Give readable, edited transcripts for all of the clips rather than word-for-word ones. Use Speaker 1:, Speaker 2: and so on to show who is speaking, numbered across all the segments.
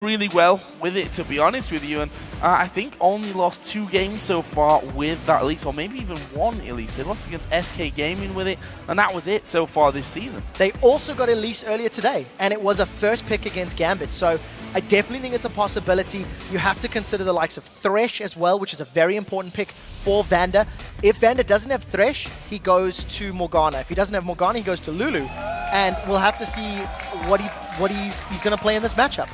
Speaker 1: really well with it, to be honest with you, and I think only lost 2 games so far with that Elise, or maybe even 1 Elise. They lost against SK Gaming with it, and that was it so far this season.
Speaker 2: They also got Elise earlier today, and it was a first pick against Gambit, so I definitely think it's a possibility. You have to consider the likes of Thresh as well, which is a very important pick for Vander. If Vander doesn't have Thresh, he goes to Morgana. If he doesn't have Morgana, he goes to Lulu, and we'll have to see what he's going to play in this matchup.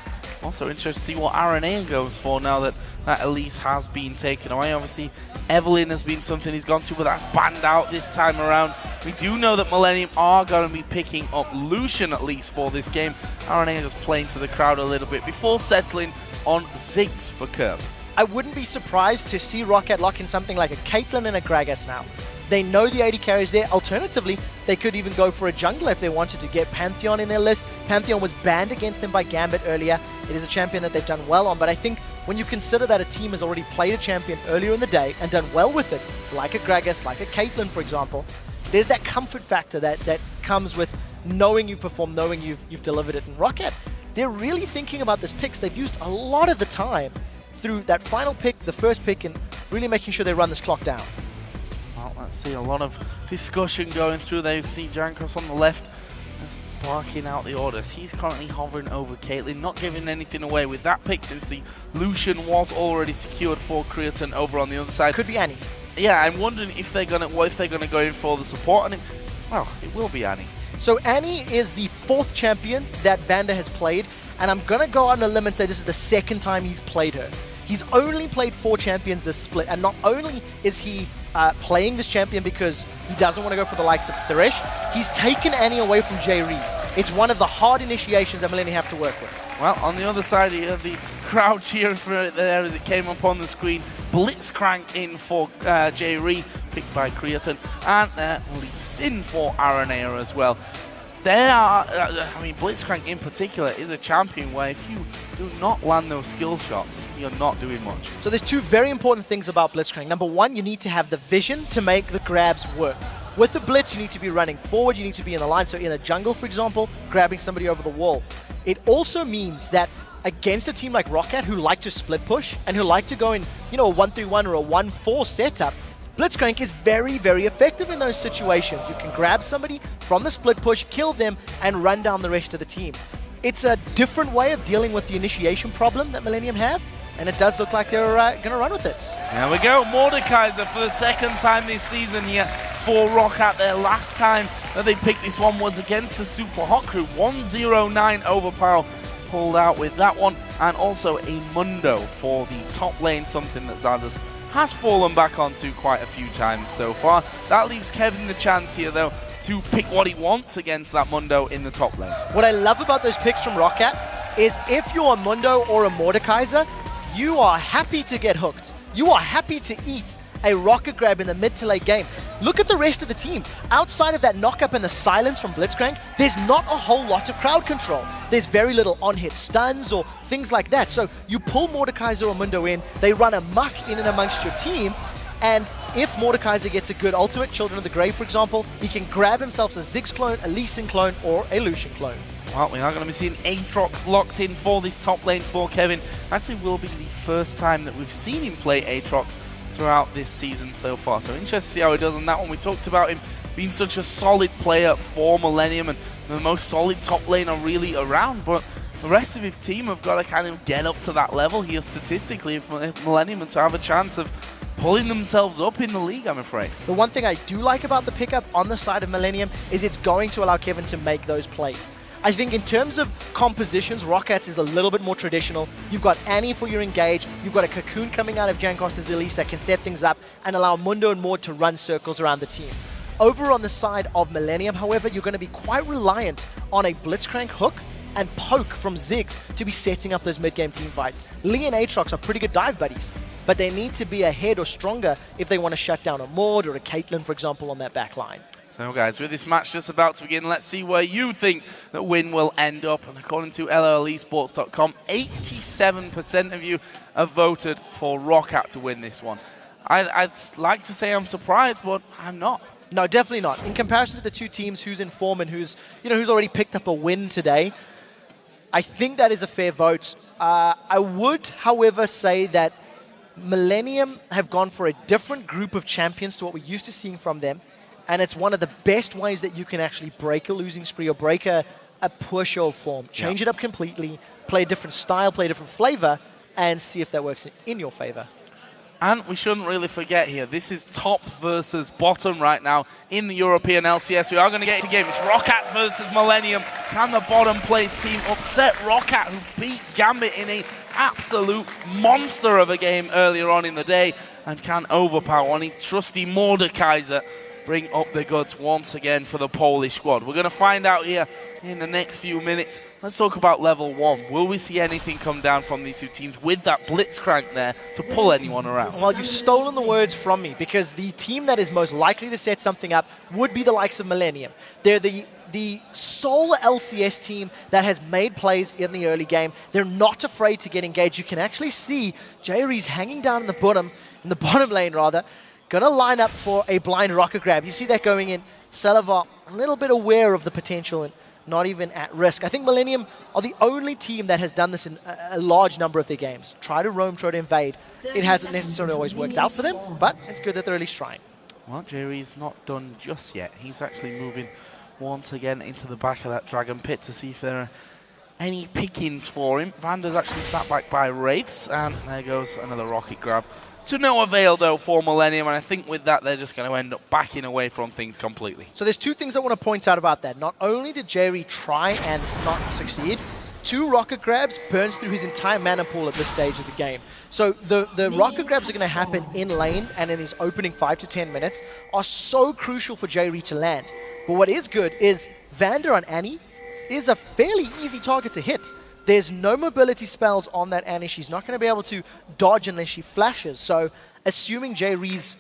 Speaker 1: Also interested to see what RNA goes for now that Elise has been taken away. Obviously, Evelyn has been something he's gone to, but that's banned out this time around. We do know that Millenium are going to be picking up Lucian at least for this game. RNA just playing to the crowd a little bit before settling on Ziggs for Curb.
Speaker 2: I wouldn't be surprised to see ROCCAT lock in something like a Caitlyn and a Gragas now. They know the AD carries there. Alternatively, they could even go for a jungler if they wanted to get Pantheon in their list. Pantheon was banned against them by Gambit earlier. It is a champion that they've done well on, but I think when you consider that a team has already played a champion earlier in the day and done well with it, like a Gragas, like a Caitlyn, for example, there's that comfort factor that comes with knowing you perform, knowing you've delivered it. And ROCCAT, they're really thinking about this picks. They've used a lot of the time through that final pick, the first pick, and really making sure they run this clock down.
Speaker 1: Well, let's see a lot of discussion going through there. You can see Jankos on the left just barking out the orders. He's currently hovering over Caitlyn, not giving anything away with that pick since the Lucian was already secured for Creaton over on the other side.
Speaker 2: Could be Annie.
Speaker 1: Yeah, I'm wondering if they're gonna go in for the support, and well, it will be Annie.
Speaker 2: So Annie is the 4th champion that Vander has played, and I'm gonna go on a limb and say this is the 2nd time he's played her. He's only played 4 champions this split, and not only is he playing this champion because he doesn't want to go for the likes of Thresh, he's taken Annie away from J-Reed. It's one of the hard initiations that Millenium have to work with.
Speaker 1: Well, on the other side, you have the crowd cheering for it there as it came up on the screen. Blitzcrank in for J-Reed, picked by Creaton, and Lee Sin for Aranea as well. There are, I mean, Blitzcrank in particular is a champion where if you do not land those skill shots, you're not doing much.
Speaker 2: So there's 2 very important things about Blitzcrank. Number 1, you need to have the vision to make the grabs work. With the Blitz, you need to be running forward, you need to be in the line. So in a jungle, for example, grabbing somebody over the wall. It also means that against a team like ROCCAT, who like to split push and who like to go in, you know, a 1-3-1 or a 1-4 setup, Blitzcrank is very, very effective in those situations. You can grab somebody from the split push, kill them, and run down the rest of the team. It's a different way of dealing with the initiation problem that Millenium have, and it does look like they're going to run with it.
Speaker 1: There we go, Mordekaiser for the 2nd time this season here for ROCCAT. Their last time that they picked this one was against the Super Hot Crew. 109 overpower pulled out with that one, and also a Mundo for the top lane, something that Zazas has fallen back onto quite a few times so far. That leaves Kevin the chance here, though, to pick what he wants against that Mundo in the top lane.
Speaker 2: What I love about those picks from ROCCAT is if you're a Mundo or a Mordekaiser, you are happy to get hooked. You are happy to eat a rocket grab in the mid to late game. Look at the rest of the team. Outside of that knock-up and the silence from Blitzcrank, there's not a whole lot of crowd control. There's very little on-hit stuns or things like that. So you pull Mordekaiser or Mundo in, they run amok in and amongst your team, and if Mordekaiser gets a good ultimate, Children of the Grave for example, he can grab himself a Ziggs clone, a Lee Sin clone, or a Lucian clone.
Speaker 1: Well, we are going to be seeing Aatrox locked in for this top lane for Kevin. Actually will be the first time that we've seen him play Aatrox throughout this season so far. So interesting to see how he does on that one. We talked about him being such a solid player for Millenium and the most solid top laner really around, but the rest of his team have got to kind of get up to that level here statistically if Millenium are to have a chance of pulling themselves up in the league, I'm afraid.
Speaker 2: The one thing I do like about the pickup on the side of Millenium is it's going to allow Kevin to make those plays. I think in terms of compositions, ROCCAT is a little bit more traditional. You've got Annie for your engage, you've got a Cocoon coming out of Jankos' Elise that can set things up and allow Mundo and Mord to run circles around the team. Over on the side of Millenium, however, you're going to be quite reliant on a Blitzcrank hook and poke from Ziggs to be setting up those mid-game team fights. Lee and Aatrox are pretty good dive buddies, but they need to be ahead or stronger if they want to shut down a Mord or a Caitlyn, for example, on that back line.
Speaker 1: So guys, with this match just about to begin, let's see where you think that win will end up. And according to LLesports.com, 87% of you have voted for ROCCAT to win this one. I'd like to say I'm surprised, but I'm not.
Speaker 2: No, definitely not. In comparison to the 2 teams, who's in form and who's already picked up a win today, I think that is a fair vote. I would, however, say that Millenium have gone for a different group of champions to what we're used to seeing from them, and it's one of the best ways that you can actually break a losing spree or break a poor show of form. Change it up completely, play a different style, play a different flavor, and see if that works in your favor.
Speaker 1: And we shouldn't really forget here, this is top versus bottom right now in the European LCS. We are going to get into game. It's ROCCAT versus Millenium. Can the bottom place team upset ROCCAT, who beat Gambit in an absolute monster of a game earlier on in the day? And can Overpower on his trusty Mordekaiser bring up the goods once again for the Polish squad? We're going to find out here in the next few minutes. Let's talk about level 1. Will we see anything come down from these two teams with that Blitzcrank there to pull anyone around?
Speaker 2: Well, you've stolen the words from me, because the team that is most likely to set something up would be the likes of Millenium. They're the sole LCS team that has made plays in the early game. They're not afraid to get engaged. You can actually see J-Rees hanging down in the bottom lane rather, gonna line up for a blind rocket grab. You see that going in. Salivar a little bit aware of the potential and not even at risk. I think Millenium are the only team that has done this in a large number of their games. Try to roam, try to invade. It hasn't necessarily always worked out for them, but it's good that they're at least trying.
Speaker 1: Well, Jerry's not done just yet. He's actually moving once again into the back of that Dragon Pit to see if there are any pickings for him. Vander's actually sat back by Wraiths, and there goes another rocket grab. To no avail, though, for Millenium, and I think with that, they're just going to end up backing away from things completely.
Speaker 2: So there's two things I want to point out about that. Not only did Jerry try and not succeed, 2 rocket grabs burns through his entire mana pool at this stage of the game. So the rocket grabs are going to happen in lane and in his opening 5 to 10 minutes are so crucial for Jerry to land. But what is good is Vander on Annie is a fairly easy target to hit. There's no mobility spells on that Annie. She's not going to be able to dodge unless she flashes. So assuming J-Ree's,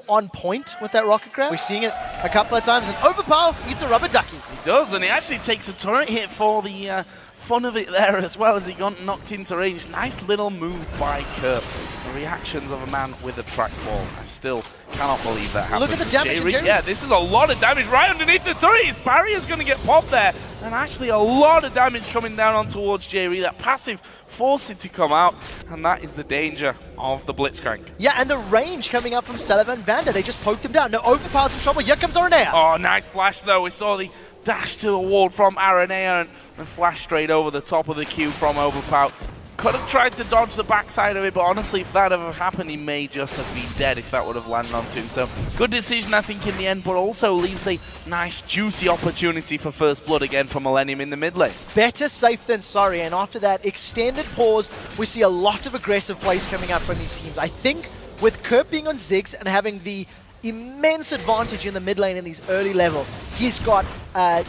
Speaker 2: on point with that rocket grab, we're seeing it a couple of times, and Overpower eats a rubber ducky.
Speaker 1: He does, and he actually takes a turret hit for the fun of it there as well as he got knocked into range. Nice little move by Kurt. The reactions of a man with a trackball. I still cannot believe that happened.
Speaker 2: Look at the damage.
Speaker 1: Yeah, this is a lot of damage right underneath the turret. His barrier's going to get popped there. And actually a lot of damage coming down on towards J-Ree. That passive forced it to come out. And that is the danger of the Blitzcrank.
Speaker 2: Yeah, and the range coming up from Salivar and Vander. They just poked him down. No, Overpower's in trouble. Here comes Aranea.
Speaker 1: Oh, nice flash though. We saw the dash to the ward from Aranea and flash straight over the top of the queue from Overpower. Could have tried to dodge the backside of it, but honestly, if that ever happened, he may just have been dead if that would have landed onto him. So, good decision, I think, in the end, but also leaves a nice, juicy opportunity for first blood again for Millenium in the mid lane.
Speaker 2: Better safe than sorry, and after that extended pause, we see a lot of aggressive plays coming up from these teams. I think with Kurt being on Ziggs and having the immense advantage in the mid lane in these early levels. He's got, a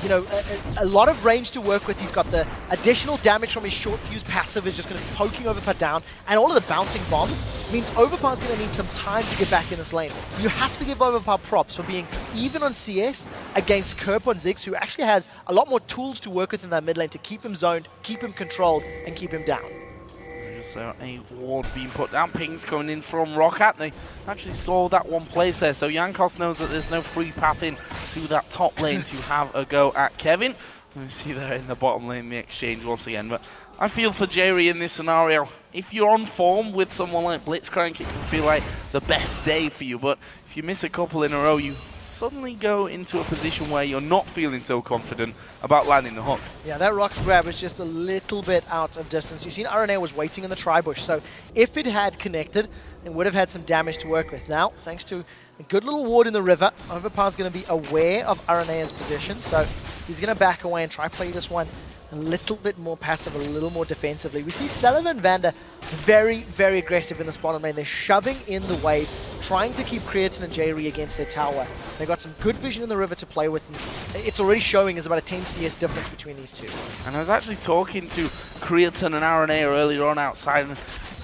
Speaker 2: lot of range to work with. He's got the additional damage from his short fuse passive is just going to be poking Overpower down, and all of the bouncing bombs means Overpower's going to need some time to get back in this lane. You have to give Overpower props for being even on CS against Kerp on Ziggs, who actually has a lot more tools to work with in that mid lane to keep him zoned, keep him controlled, and keep him down.
Speaker 1: So a ward being put down, pings coming in from ROCCAT. They actually saw that one place there, so Jankos knows that there's no free path in to that top lane to have a go at Kevin. We see there in the bottom lane the exchange once again, but I feel for Jerry in this scenario. If you're on form with someone like Blitzcrank, it can feel like the best day for you, but if you miss a couple in a row, you suddenly go into a position where you're not feeling so confident about landing the hooks.
Speaker 2: Yeah, that rock grab was just a little bit out of distance. You seen Aranea was waiting in the tri-bush, so if it had connected, it would have had some damage to work with. Now, thanks to a good little ward in the river, Overpower's going to be aware of Aranea's position, so he's going to back away and try play this one a little bit more passive, a little more defensively. We see Salivar and Vander very, very aggressive in this bottom lane. They're shoving in the wave, trying to keep Creatine and J-Ree against their tower. They've got some good vision in the river to play with, and it's already showing as about a 10 CS difference between these two. And
Speaker 1: I was actually talking to Creatine and Aranea earlier on outside, and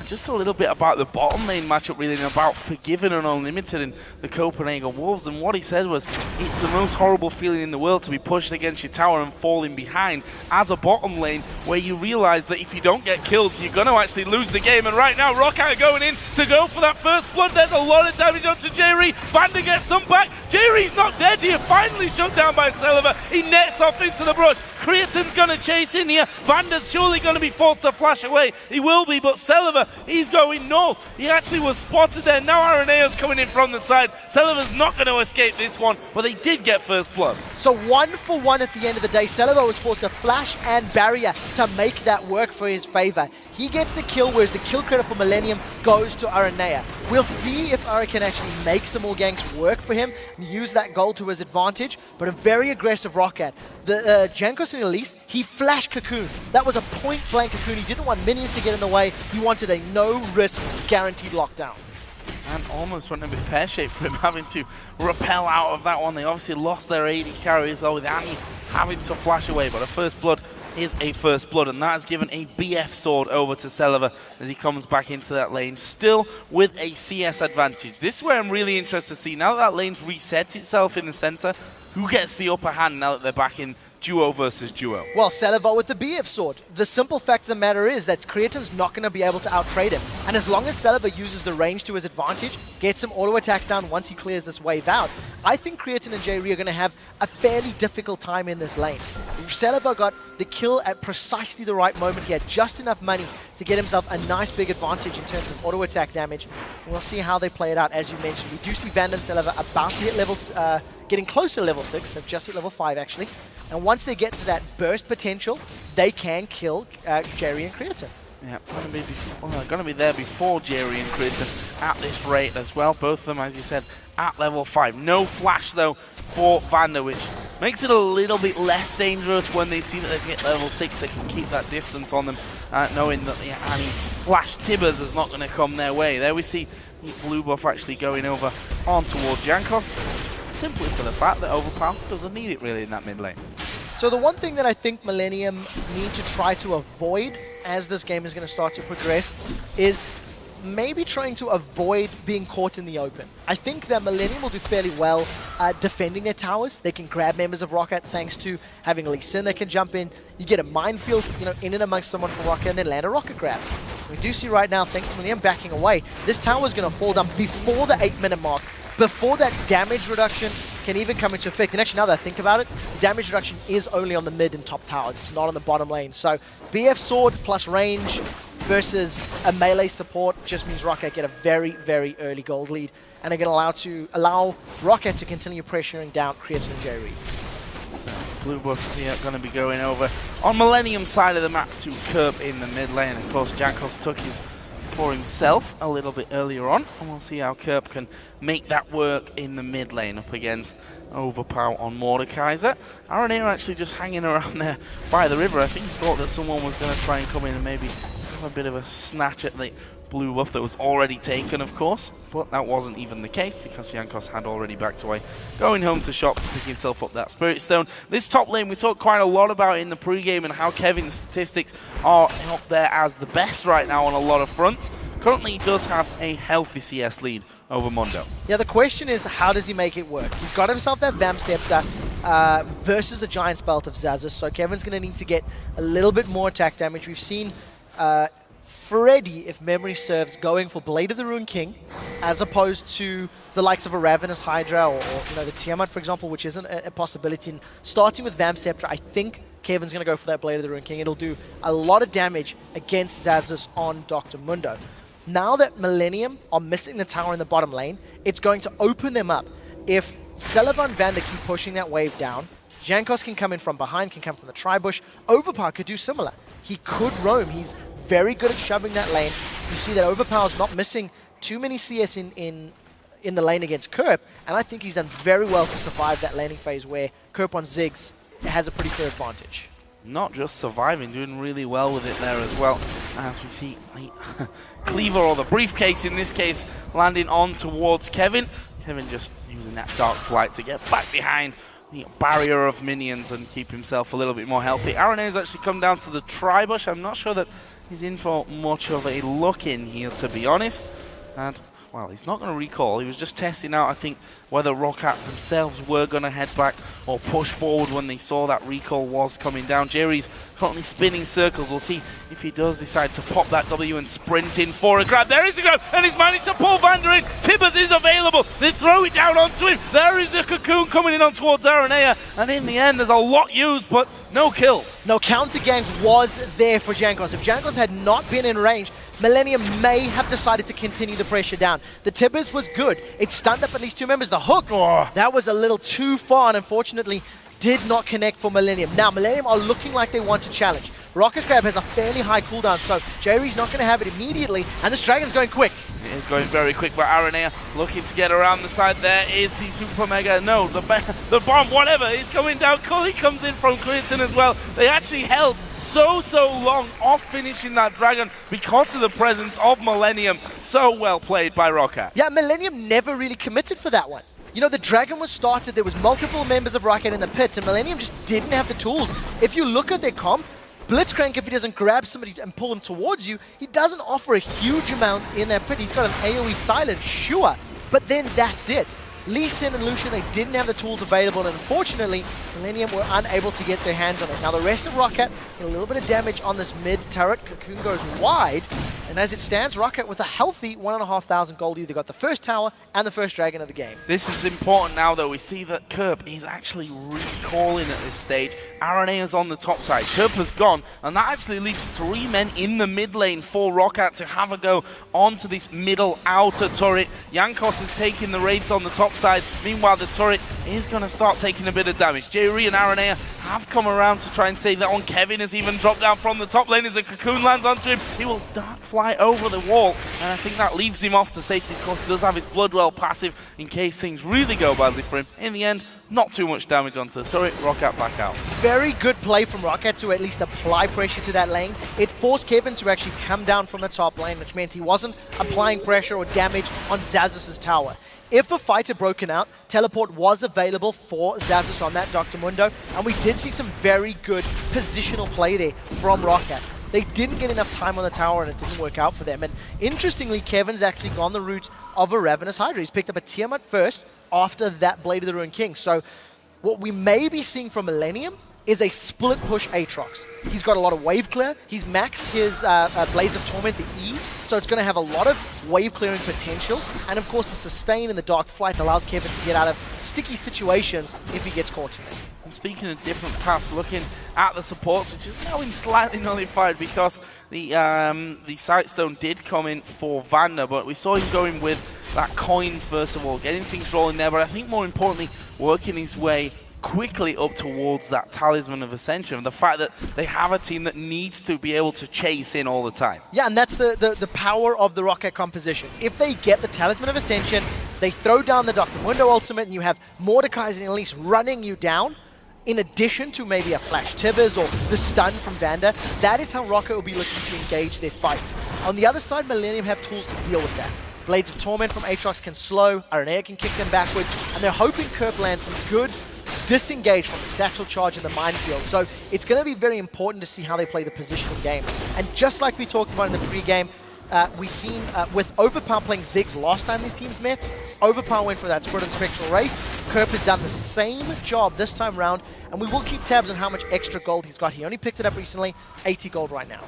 Speaker 1: just a little bit about the bottom lane matchup, really, and about Forgiven and Unlimited in the Copenhagen Wolves. And what he said was, it's the most horrible feeling in the world to be pushed against your tower and falling behind as a bottom lane, where you realize that if you don't get kills, you're going to actually lose the game. And right now, ROCCAT are going in to go for that first blood. There's a lot of damage onto J-Ree. Vander gets some back. Jerry's not dead here. Finally shut down by Celiva. He nets off into the brush. Creaton's going to chase in here. Vander's surely going to be forced to flash away. He will be, but Celiva, he's going north. He actually was spotted there. Now Arenea's coming in from the side. Celiva's not going to escape this one, but they did get first blood.
Speaker 2: So 1 for 1 at the end of the day. Celiva was forced to flash and barrier to make that work for his favor. He gets the kill, whereas the kill credit for Millenium goes to Arenea. We'll see if Ara can actually make some more ganks work for him and use that gold to his advantage, but a very aggressive ROCCAT. The Jankos and Elise, he flashed Cocoon. That was a point-blank Cocoon. He didn't want minions to get in the way. He wanted a no-risk, guaranteed lockdown.
Speaker 1: And almost went a bit pear-shaped for him having to repel out of that one. They obviously lost their AD carry as well, with Annie having to flash away, but a first blood is a first blood, and that has given a BF sword over to Celiva as he comes back into that lane, still with a CS advantage. This is where I'm really interested to see, now that lane's reset itself in the center, who gets the upper hand now that they're back in duo versus duo?
Speaker 2: Well, Celiva with the BF sword. The simple fact of the matter is that Creaton's not going to be able to outtrade him. And as long as Celiva uses the range to his advantage, gets some auto attacks down once he clears this wave out, I think Creaton and Jerry are going to have a fairly difficult time in this lane. Celiva got the kill at precisely the right moment. He had just enough money to get himself a nice big advantage in terms of auto attack damage. And we'll see how they play it out. As you mentioned, we do see Vander and Celiva about to hit levels, getting closer to level 6. They've just hit level 5 actually. And once they get to that burst potential, they can kill Jerry and Creaton.
Speaker 1: Yeah, going to be there before Jerry and Creaton at this rate as well. Both of them, as you said, at level 5. No flash though for Vander, which makes it a little bit less dangerous when they see that they've hit level 6. They can keep that distance on them, knowing that any flash Tibbers is not going to come their way. There we see blue buff actually going over on towards Jankos, simply for the fact that Overpower doesn't need it really in that mid lane.
Speaker 2: So the one thing that I think Millennium need to try to avoid as this game is going to start to progress is maybe trying to avoid being caught in the open. I think that Millennium will do fairly well defending their towers. They can grab members of ROCCAT thanks to having Lee Sin that can jump in. You get a minefield, in and amongst someone from ROCCAT and then land a rocket grab. We do see right now, thanks to Millennium backing away, this tower is going to fall down before the 8-minute mark, before that damage reduction can even come into effect. And actually, now that I think about it, the damage reduction is only on the mid and top towers. It's not on the bottom lane. So BF sword plus range versus a melee support just means ROCCAT get a very, very early gold lead, and are going to allow ROCCAT to continue pressuring down Creaton and Jerry.
Speaker 1: Blue buffs here going to be going over on Millennium side of the map to Kerp in the mid lane. Of course, Jankos took his for himself a little bit earlier on, and we'll see how Kerp can make that work in the mid lane up against Overpower on Mordekaiser. Aranea actually just hanging around there by the river. I think he thought that someone was going to try and come in and maybe have a bit of a snatch at the blue buff that was already taken, of course, but that wasn't even the case because Jankos had already backed away, going home to shop to pick himself up that Spirit Stone. This top lane we talked quite a lot about in the pregame and how Kevin's statistics are up there as the best right now on a lot of fronts. Currently he does have a healthy CS lead over Mondo. Yeah, the question is, how does he make it work? He's got himself that Vamp Scepter versus the Giant's Belt of Xaxus, so Kevin's going to need to get a little bit more attack damage. We've seen Freddy, if memory serves, going for Blade of the Ruined King, as opposed to the likes of a Ravenous Hydra or the Tiamat, for example, which isn't a possibility. And starting with Vamp Scepter, I think Kevin's going to go for that Blade of the Ruined King. It'll do a lot of damage against Xaxus on Dr. Mundo. Now that Millennium are missing the tower in the bottom lane, it's going to open them up. If Celiva and Vander keep pushing that wave down, Jankos can come in from behind, can come from the tri-bush. Overpower could do similar. He could roam. He's very good at shoving that lane. You see that Overpower's not missing too many CS in the lane against Kerp, and I think he's done very well to survive that laning phase where Kerp on Ziggs has a pretty clear advantage. Not just surviving, doing really well with it there as well. As we see Cleaver, or the briefcase in this case, landing on towards Kevin. Kevin just using that Dark Flight to get back behind the barrier of minions and keep himself a little bit more healthy. Arenea's actually come down to the tri-bush. I'm not sure that he's in for much of a look in here, to be honest. And well, he's not going to recall. He was just testing out, I think, whether ROCCAT themselves were going to head back or push forward when they saw that recall was coming down. Jerry's currently spinning circles. We'll see if he does decide to pop that W and sprint in for a grab. There is a grab, and he's managed to pull Vander in. Tibbers is available. They throw it down onto him. There is a Cocoon coming in on towards Aranea, and in the end, there's a lot used, but no kills.
Speaker 2: No, counter gank was there for Jankos. If Jankos had not been in range, Millenium may have decided to continue the pressure down. The Tibbers was good. It stunned up at least 2 members. The hook, that was a little too far, and unfortunately did not connect for Millenium. Now, Millenium are looking like they want to challenge. Rocket Grab has a fairly high cooldown, so Jerry's not going to have it immediately, and this Dragon's going quick.
Speaker 1: It is going very quick, but Aranea looking to get around the side. There is the Super Mega, no, the bomb, whatever, is coming down. Cully comes in from Clinton as well. They actually held so long off finishing that Dragon because of the presence of Millenium. So well played by ROCCAT.
Speaker 2: Yeah, Millenium never really committed for that one. You know, the Dragon was started, there was multiple members of ROCCAT in the pit, and Millenium just didn't have the tools. If you look at their comp, Blitzcrank, if he doesn't grab somebody and pull him towards you, he doesn't offer a huge amount in their pit. He's got an AoE silent, sure, but then that's it. Lee Sin and Lucian, they didn't have the tools available, and unfortunately, Millenium were unable to get their hands on it. Now the rest of ROCCAT get a little bit of damage on this mid turret. Cocoon goes wide, and as it stands, ROCCAT with a healthy 1,500 gold. They got the first tower and the first Dragon of the game.
Speaker 1: This is important now, though. We see that Kerp is actually recalling at this stage. Aranea's on the top side. Kerp has gone, and that actually leaves 3 men in the mid lane for ROCCAT to have a go onto this middle outer turret. Jankos is taking the race on the top side. Meanwhile, the turret is going to start taking a bit of damage. Jerry and Aranea have come around to try and save that one. Kevin has even dropped down from the top lane as a Cocoon lands onto him. He will dart fly over the wall, and I think that leaves him off to safety. Of course, does have his Bloodwell passive in case things really go badly for him. In the end, not too much damage onto the turret. ROCCAT back out.
Speaker 2: Very good play from ROCCAT to at least apply pressure to that lane. It forced Kevin to actually come down from the top lane, which meant he wasn't applying pressure or damage on Xazus' tower. If a fight had broken out, teleport was available for Xazus on that Dr. Mundo, and we did see some very good positional play there from ROCCAT. They didn't get enough time on the tower, and it didn't work out for them. And interestingly, Kevin's actually gone the route of a Ravenous Hydra. He's picked up a Tiamat first after that Blade of the Ruined King. So what we may be seeing from Millenium is a split push Aatrox. He's got a lot of wave clear. He's maxed his Blades of Torment, the E, so it's going to have a lot of wave clearing potential. And of course, the sustain in the Dark Flight allows Kevin to get out of sticky situations if he gets caught in it.
Speaker 1: And speaking of different paths, looking at the supports, which is now in slightly nullified because the Sightstone did come in for Vander, but we saw him going with that coin first of all, getting things rolling there, but I think more importantly, working his way quickly up towards that Talisman of Ascension, and the fact that they have a team that needs to be able to chase in all the time.
Speaker 2: Yeah, and that's the power of the ROCCAT composition. If they get the Talisman of Ascension, they throw down the Dr. Mundo ultimate, and you have Mordekaiser and Elise running you down, in addition to maybe a Flash Tibbers or the stun from Vander. That is how ROCCAT will be looking to engage their fights. On the other side, Millenium have tools to deal with that. Blades of Torment from Aatrox can slow, Aranea can kick them backwards, and they're hoping Kerp lands some good disengage from the Satchel Charge in the minefield. So it's going to be very important to see how they play the positioning game. And just like we talked about in the pre-game, we've seen with Overpower playing Ziggs last time these teams met, Overpower went for that Spirit of the Spectral Wraith. Kerp has done the same job this time round, and we will keep tabs on how much extra gold he's got. He only picked it up recently, 80 gold right now.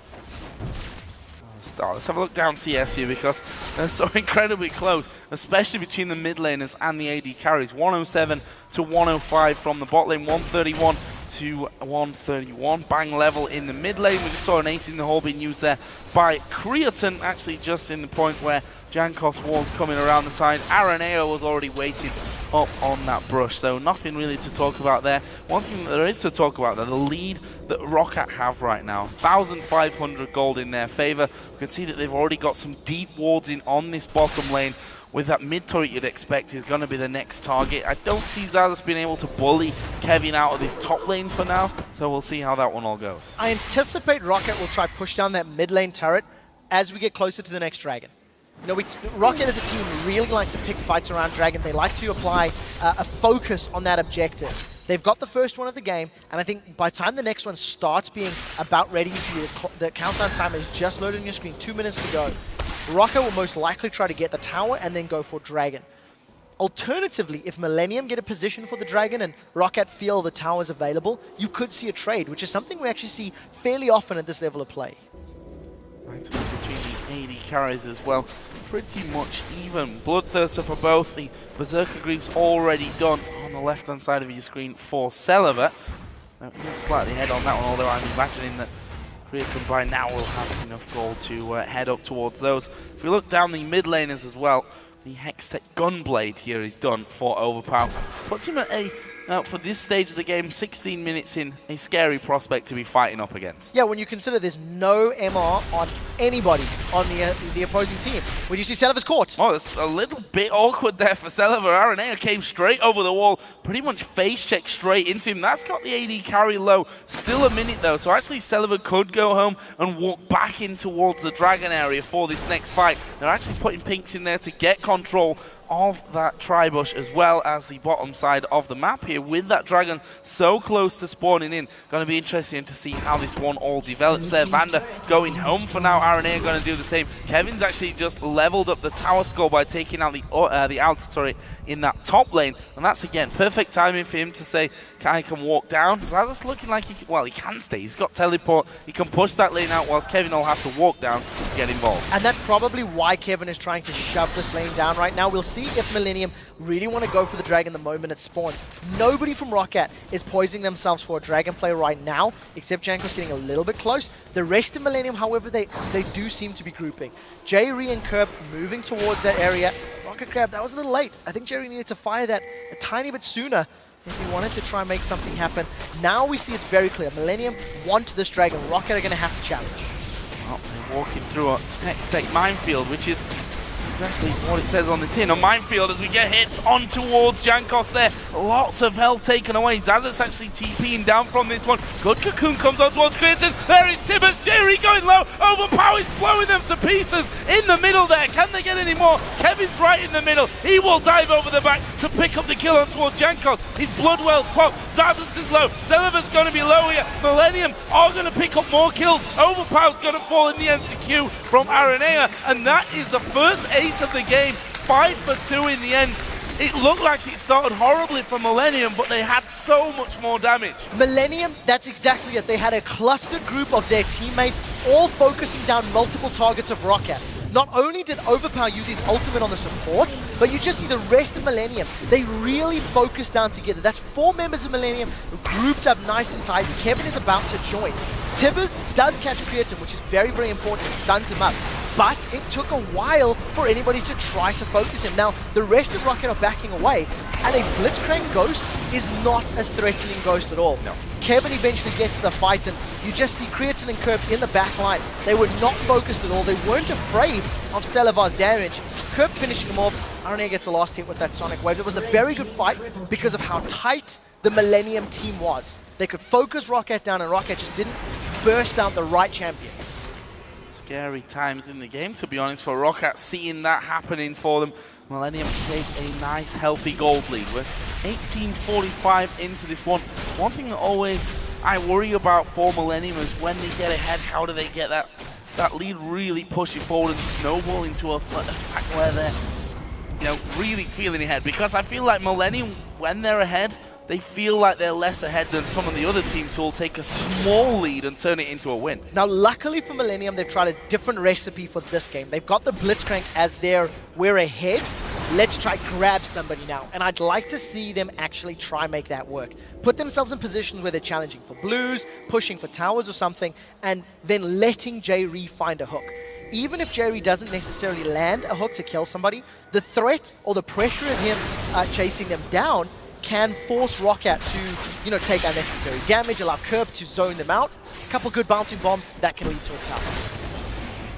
Speaker 1: Let's have a look down CS here because they're so incredibly close, especially between the mid laners and the AD carries. 107 to 105 from the bot lane, 131 to 131. Bang level in the mid lane. We just saw an ace in the hole being used there by Creaton, actually just in the point where Jankos was coming around the side. Aranea was already waiting up on that brush, so nothing really to talk about there. One thing that there is to talk about, though, the lead that ROCCAT have right now, 1,500 gold in their favor. You can see that they've already got some deep wards in on this bottom lane. With that mid turret, you'd expect is going to be the next target. I don't see Xazus being able to bully Kevin out of this top lane for now, so we'll see how that one all goes.
Speaker 2: I anticipate ROCCAT will try push down that mid lane turret as we get closer to the next Dragon. You know, ROCCAT as a team really like to pick fights around Dragon. They like to apply a focus on that objective. They've got the first one of the game, and I think by the time the next one starts being about ready, you see the countdown timer is just loaded on your screen, 2 minutes to go. ROCCAT will most likely try to get the tower and then go for Dragon. Alternatively, if Millenium get a position for the Dragon and ROCCAT feel the tower is available, you could see a trade, which is something we actually see fairly often at this level of play.
Speaker 1: Right, between the AD carries as well, pretty much even. Bloodthirster for both. The Berserker Grief's already done on the left-hand side of your screen for Celiver. He's slightly ahead on that one, although I'm imagining that Creaton by now will have enough gold to head up towards those. If we look down the mid laners as well, the Hextech Gunblade here is done for Overpower. Puts him at a, for this stage of the game, 16 minutes in, a scary prospect to be fighting up against.
Speaker 2: Yeah, when you consider there's no MR on anybody on the opposing team. When you see Celiver's caught.
Speaker 1: Oh, that's a little bit awkward there for Celiver. Aranea came straight over the wall, pretty much face checked straight into him. That's got the AD carry low. Still a minute though, so actually Celiver could go home and walk back in towards the Dragon area for this next fight. They're actually putting Pinks in there to get control of that Tribush as well as the bottom side of the map here with that Dragon so close to spawning in. Going to be interesting to see how this one all develops there. Vander going home for now. Aranea going to do the same. Kevin's actually just leveled up the tower score by taking out the outer turret in that top lane, and that's again perfect timing for him to say I can walk down. Zaz's looking like he can stay. He's got teleport. He can push that lane out whilst Kevin will have to walk down to get involved.
Speaker 2: And that's probably why Kevin is trying to shove this lane down right now. We'll see if Millenium really want to go for the Dragon the moment it spawns. Nobody from ROCCAT is poising themselves for a Dragon play right now, except Janko's getting a little bit close. The rest of Millenium, however, they do seem to be grouping. Jerry and Curb moving towards that area. Rocket Crab, that was a little late. I think Jerry needed to fire that a tiny bit sooner if he wanted to try and make something happen. Now we see it's very clear. Millenium want this Dragon. ROCCAT are going to have to challenge.
Speaker 1: Well, they're walking through a Hextech minefield, which is exactly what it says on the tin. A minefield as we get hits on towards Jankos there. Lots of health taken away. Zaz's actually TPing down from this one. Good Cocoon comes on towards Creaton. There is Tibbers. Jerry going low. Overpower is blowing them to pieces in the middle there. Can they get any more? Kevin's right in the middle. He will dive over the back to pick up the kill on towards Jankos. His Bloodwell's pop. Zaz's is low. Celiver's going to be low here. Millenium are going to pick up more kills. Overpower's going to fall in the MCQ from Aranea. And that is the first ace of the game. 5 for 2 in the end. It looked like it started horribly for Millenium, but they had so much more damage.
Speaker 2: Millenium, that's exactly it. They had a clustered group of their teammates all focusing down multiple targets of ROCCAT. Not only did Overpower use his ultimate on the support, but you just see the rest of Millenium. They really focused down together. That's 4 members of Millenium grouped up nice and tight. Kevin is about to join. Tibbers does catch Creaton, which is very, very important. It stuns him up. But it took a while for anybody to try to focus him. Now, the rest of ROCCAT are backing away, and a Blitzcrank Ghost is not a threatening ghost at all.
Speaker 1: No.
Speaker 2: Kevin eventually gets to the fight, and you just see Creaton and Kerb in the back line. They were not focused at all. They weren't afraid of Celivar's damage. Kerb finishing him off. Aranea gets the last hit with that Sonic Wave. It was a very good fight because of how tight the Millenium team was. They could focus ROCCAT down, and ROCCAT just didn't burst out the right champions.
Speaker 1: Scary times in the game, to be honest, for ROCCAT, seeing that happening for them. Millenium take a nice, healthy gold lead. We're 18:45 into this one. One thing that always I worry about for Millenium is when they get ahead, how do they get that lead really pushing forward and snowball into a fact where they're really feeling ahead? Because I feel like Millenium, when they're ahead, they feel like they're less ahead than some of the other teams who will take a small lead and turn it into a win.
Speaker 2: Now, luckily for Millenium, they've tried a different recipe for this game. They've got the Blitzcrank as their we're ahead. Let's try grab somebody now. And I'd like to see them actually try and make that work. Put themselves in positions where they're challenging for blues, pushing for towers or something, and then letting J-Ree find a hook. Even if Jerry doesn't necessarily land a hook to kill somebody, the threat or the pressure of him chasing them down can force ROCCAT to, take unnecessary damage, allow Kerb to zone them out. A couple good bouncing bombs, that can lead to a tower.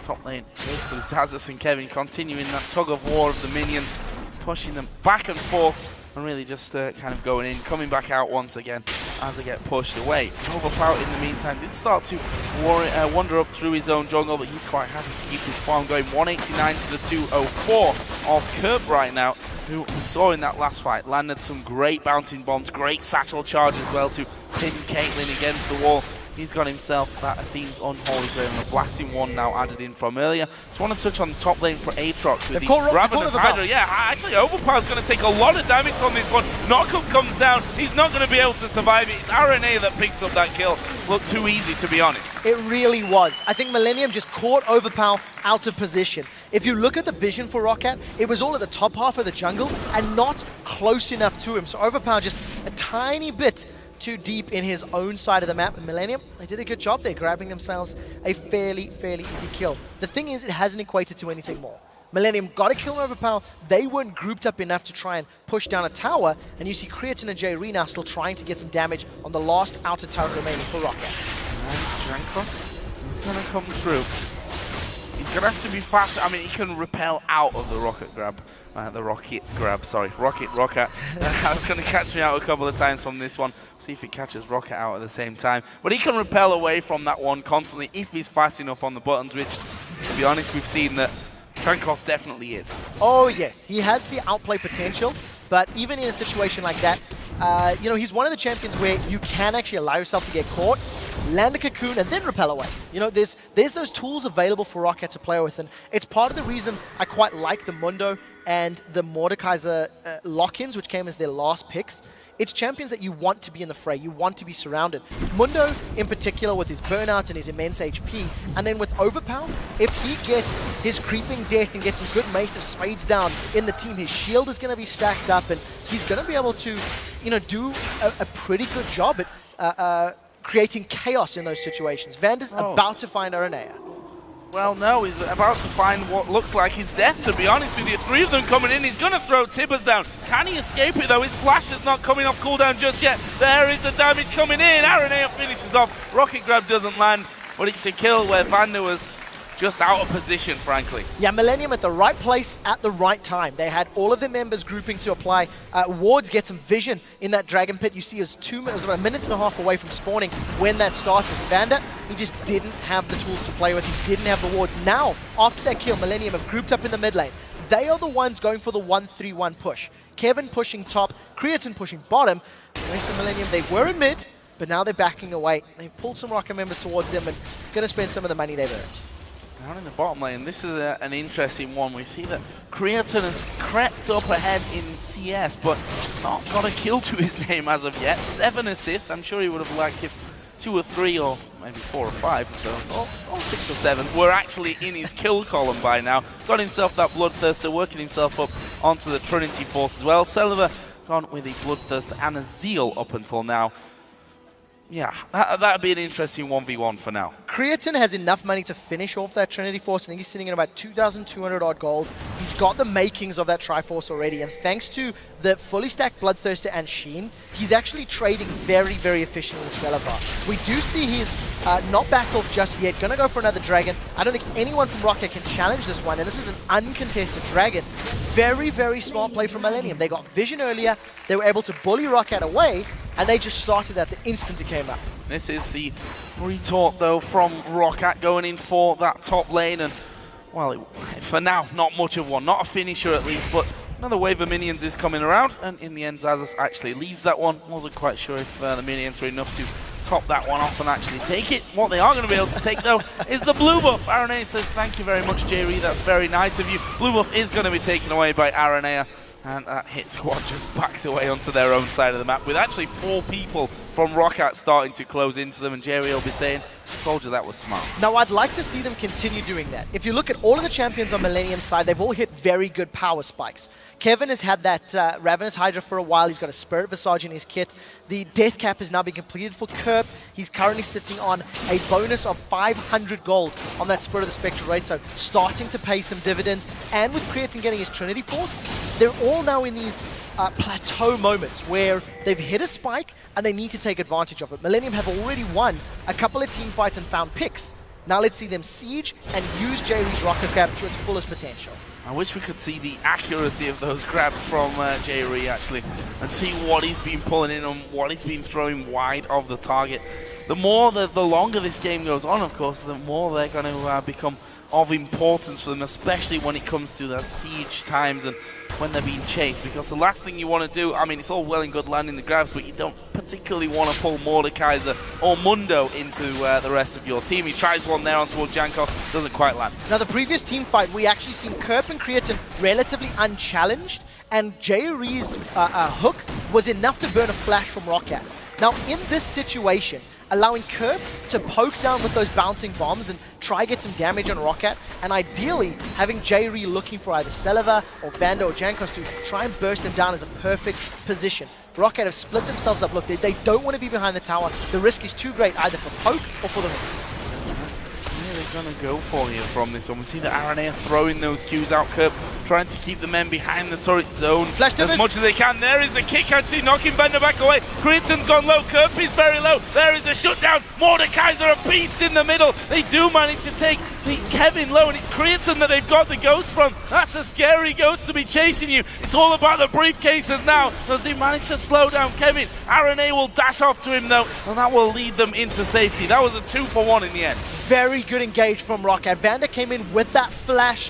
Speaker 1: Top lane, basically Zazas and Kevin continuing that tug of war of the minions, pushing them back and forth. and really just kind of going in, coming back out once again as they get pushed away. Overpower in the meantime did start to wander up through his own jungle, but he's quite happy to keep his farm going. 189 to the 204 of Kerp right now, who we saw in that last fight landed some great bouncing bombs, great satchel charge as well to pin Caitlyn against the wall. He's got himself that Athene's Unholy Grail and a blasting one now added in from earlier. Just want to touch on the top lane for Aatrox with the Ravenous Hydra. Yeah, actually Overpower's going to take a lot of damage from this one. Knockup comes down. He's not going to be able to survive it. It's RNA that picks up that kill. Looked too easy, to be honest.
Speaker 2: It really was. I think Millenium just caught Overpower out of position. If you look at the vision for ROCCAT, it was all at the top half of the jungle and not close enough to him. So Overpower just a tiny bit too deep in his own side of the map. And Millenium, they did a good job there, grabbing themselves a fairly easy kill. The thing is, it hasn't equated to anything more. Millenium got a kill on Overpower. They weren't grouped up enough to try and push down a tower, and you see Creatine and J now still trying to get some damage on the last outer tower remaining for ROCCAT.
Speaker 1: And Jankos, he's going to come through. He's going to have to be fast. I mean, he can repel out of the rocket grab. ROCCAT. That's going to catch me out a couple of times from this one. See if it catches ROCCAT out at the same time. But he can repel away from that one constantly if he's fast enough on the buttons, which, to be honest, we've seen that Trankov definitely is.
Speaker 2: Oh, yes. He has the outplay potential, but even in a situation like that, you know, he's one of the champions where you can actually allow yourself to get caught, land a cocoon, and then repel away. You know, there's those tools available for ROCCAT to play with, and it's part of the reason I quite like the Mundo and the Mordekaiser lock-ins, which came as their last picks. It's champions that you want to be in the fray, you want to be surrounded. Mundo, in particular, with his burnout and his immense HP, and then with Overpower, if he gets his creeping death and gets some good Mace of Spades down in the team, his shield is going to be stacked up, and he's going to be able to, you know, do a pretty good job at creating chaos in those situations. Vander's about to find Aranea.
Speaker 1: Well, no, he's about to find what looks like his death, to be honest with you. 3 of them coming in. He's going to throw Tibbers down. Can he escape it, though? His flash is not coming off cooldown just yet. There is the damage coming in. Aranea finishes off. Rocket grab doesn't land, but it's a kill where Vander was just out of position, frankly. Yeah,
Speaker 2: Millenium at the right place at the right time. They had all of their members grouping to apply. Wards get some vision in that Dragon Pit. You see it was about a minute and a half away from spawning when that started. Vander, he just didn't have the tools to play with. He didn't have the wards. Now, after that kill, Millenium have grouped up in the mid lane. They are the ones going for the 1-3-1 push. Kevin pushing top, Creatine pushing bottom. The rest of Millenium, they were in mid, but now they're backing away. They've pulled some ROCCAT members towards them and going to spend some of the money they've earned.
Speaker 1: Down in the bottom lane, this is an interesting one. We see that Creatine has crept up ahead in CS, but not got a kill to his name as of yet. 7 assists. I'm sure he would have liked if 2 or 3 or maybe 4 or 5 of those, or 6 or 7, were actually in his kill column by now. Got himself that Bloodthirster, working himself up onto the Trinity Force as well. Celiver gone with a Bloodthirster and a Zeal up until now. Yeah, that'd be an interesting 1v1 for now.
Speaker 2: Creatine has enough money to finish off that Trinity Force. I think he's sitting at about 2,200 odd gold. He's got the makings of that Triforce already, and thanks to the fully stacked Bloodthirster and Sheen, he's actually trading very efficiently with Celivar. We do see he's not backed off just yet, gonna go for another Dragon. I don't think anyone from ROCCAT can challenge this one, and this is an uncontested Dragon. Very smart play from Millenium. They got vision earlier, they were able to bully ROCCAT away, and they just started at the instant it came up.
Speaker 1: This is the retort, though, from ROCCAT going in for that top lane. And, well, for now, not much of one. Not a finisher, at least, but another wave of minions is coming around. And in the end, Xaxus actually leaves that one. Wasn't quite sure if the minions were enough to top that one off and actually take it. What they are going to be able to take, though, is the blue buff. Aranea says, thank you very much, Jerry. That's very nice of you. Blue buff is going to be taken away by Aranea. And that hit squad just backs away onto their own side of the map, with actually 4 people from ROCCAT starting to close into them, and Jerry will be saying, I told you that was smart.
Speaker 2: Now, I'd like to see them continue doing that. If you look at all of the champions on Millenium's side, they've all hit very good power spikes. Kevin has had that Ravenous Hydra for a while. He's got a Spirit Visage in his kit. The Death Cap has now been completed for Kerp. He's currently sitting on a bonus of 500 gold on that Spirit of the Spectre Wraith, so starting to pay some dividends. And with Creatine getting his Trinity Force, they're all now in these plateau moments where they've hit a spike and they need to take advantage of it. Millenium have already won a couple of team fights and found picks. Now let's see them siege and use J-Ree's rocket grab to its fullest potential.
Speaker 1: I wish we could see the accuracy of those grabs from J-Ree actually, and see what he's been pulling in and what he's been throwing wide of the target. The longer this game goes on, of course, the more they're going to become of importance for them, especially when it comes to their siege times and when they're being chased, because the last thing you want to do, I mean, it's all well and good landing the grabs, but you don't particularly want to pull Mordekaiser or Mundo into the rest of your team. He tries one there on towards Jankos, doesn't quite land.
Speaker 2: Now, the previous team fight, we actually seen Kerp and Creatine relatively unchallenged, and J-Ree's hook was enough to burn a flash from ROCCAT. Now, in this situation, allowing Kerp to poke down with those bouncing bombs and try get some damage on ROCCAT, and ideally having J-Ree looking for either Celiva or Vanda or Jankos to try and burst them down is a perfect position. ROCCAT have split themselves up. Look, they don't want to be behind the tower. The risk is too great either for poke or for the hook.
Speaker 1: They're going to go for here from this one. We see the RNA throwing those Qs out, Kerp trying to keep the men behind the turret zone as much as they can. There is a kick actually knocking Bender back away. Creatine's gone low, Kerp is very low. There is a shutdown. Mordekaiser a beast in the middle. They do manage to take the Kevin low, and it's Creatine that they've got the ghost from. That's a scary ghost to be chasing you. It's all about the briefcases now. Does he manage to slow down Kevin? RNA will dash off to him though, and that will lead them into safety. That was a 2-for-1 in the end.
Speaker 2: Very good engage from ROCCAT. Vanda came in with that flash.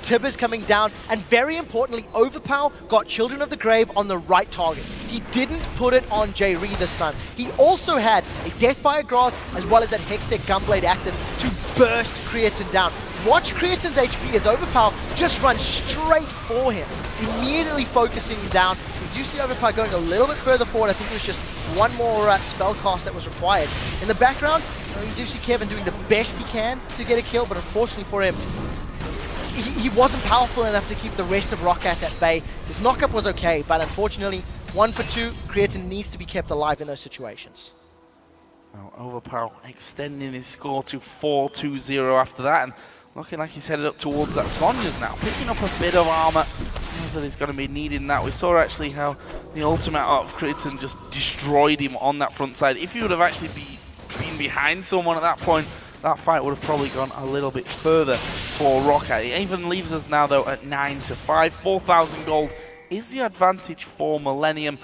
Speaker 2: Tibbers coming down, and very importantly, Overpower got Children of the Grave on the right target. He didn't put it on J-Ree this time. He also had a Deathfire Grasp as well as that Hextech Gunblade active to burst Creatine down. Watch Creatine's HP as Overpower just runs straight for him, immediately focusing him down. We do see Overpower going a little bit further forward. I think it was just one more spell cast that was required. In the background, you do see Kevin doing the best he can to get a kill, but unfortunately for him, he wasn't powerful enough to keep the rest of ROCCAT at bay. His knockup was okay, but unfortunately, 1 for 2, Creatine needs to be kept alive in those situations.
Speaker 1: Well, Overpower extending his score to 4-2-0 after that, and looking like he's headed up towards that Sonya's now, picking up a bit of armor. Knows that he's going to be needing that. We saw actually how the ultimate of Creatine just destroyed him on that front side. If he would have actually been behind someone at that point, that fight would have probably gone a little bit further for ROCCAT. It even leaves us now, though, at 9-5. 4,000 gold is the advantage for Millenium.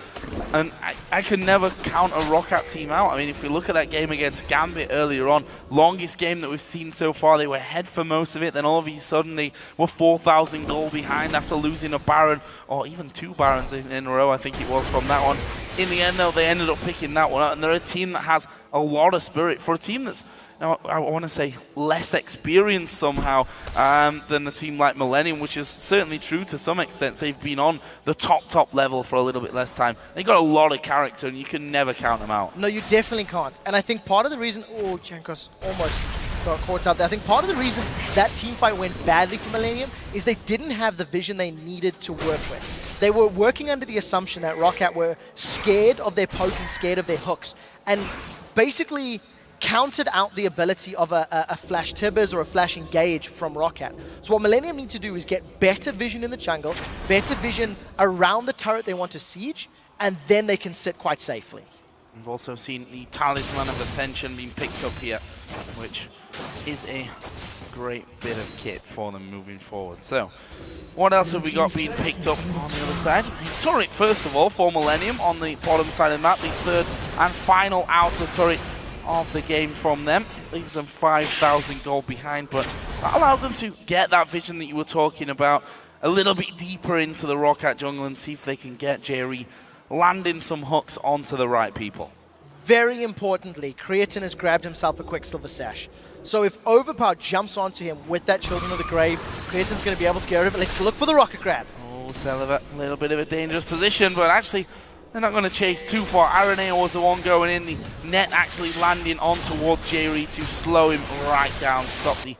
Speaker 1: And I can never count a ROCCAT team out. I mean, if we look at that game against Gambit earlier on, longest game that we've seen so far, they were ahead for most of it. Then all of a sudden, they were 4,000 gold behind after losing a Baron, or even 2 Barons in a row, I think it was, from that one. In the end, though, they ended up picking that one up. And they're a team that has a lot of spirit. For a team that's, now, I want to say, less experienced somehow than a team like Millenium, which is certainly true to some extent. They've been on the top level for a little bit less time. They got a lot of character, and you can never count them out.
Speaker 2: No, you definitely can't. And I think part of the reason, oh, Jankos almost got caught out there. I think part of the reason that team fight went badly for Millenium is they didn't have the vision they needed to work with. They were working under the assumption that ROCCAT were scared of their poke and scared of their hooks, and basically counted out the ability of a flash Tibbers or a flash engage from ROCCAT. So what Millenium need to do is get better vision in the jungle, better vision around the turret they want to siege, and then they can sit quite safely.
Speaker 1: We've also seen the Talisman of Ascension being picked up here, which is a great bit of kit for them moving forward. So, what else have we got being picked up on the other side? A turret, first of all, for Millenium on the bottom side of the map, the third and final outer turret of the game from them. It leaves them 5,000 gold behind, but that allows them to get that vision that you were talking about a little bit deeper into the ROCCAT jungle and see if they can get J-Ree landing some hooks onto the right people.
Speaker 2: Very importantly, Creatine has grabbed himself a Quicksilver Sash. So if Overpower jumps onto him with that Children of the Grave, Creatine's going to be able to get rid of it. Let's look for the rocket grab.
Speaker 1: Oh, Celiva, a little bit of a dangerous position, but actually they're not going to chase too far. RNA was the one going in. The net actually landing on towards J-Ree to slow him right down, stop the